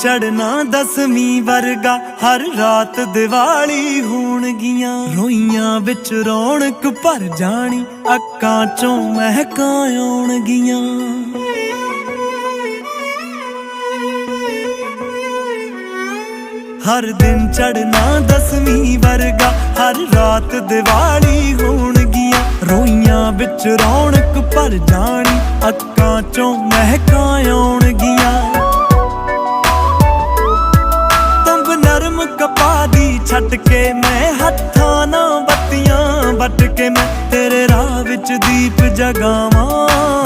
चढ़ना 10वीं वर्गा हर रात दिवाली होणगियां रोइयां विच रौनक भर जानी अक्कां चों महकां आउणगियां। हर दिन चढ़ना 10वीं वर्गा हर रात दिवाली होणगियां रोइयां विच रौनक भर जानी अक्कां चों महकां आउणगियां। तुंब नरम कपा दी छट के मैं हत्थां नाल बत्तियां बट के मैं तेरे राह विच दीप जगावां।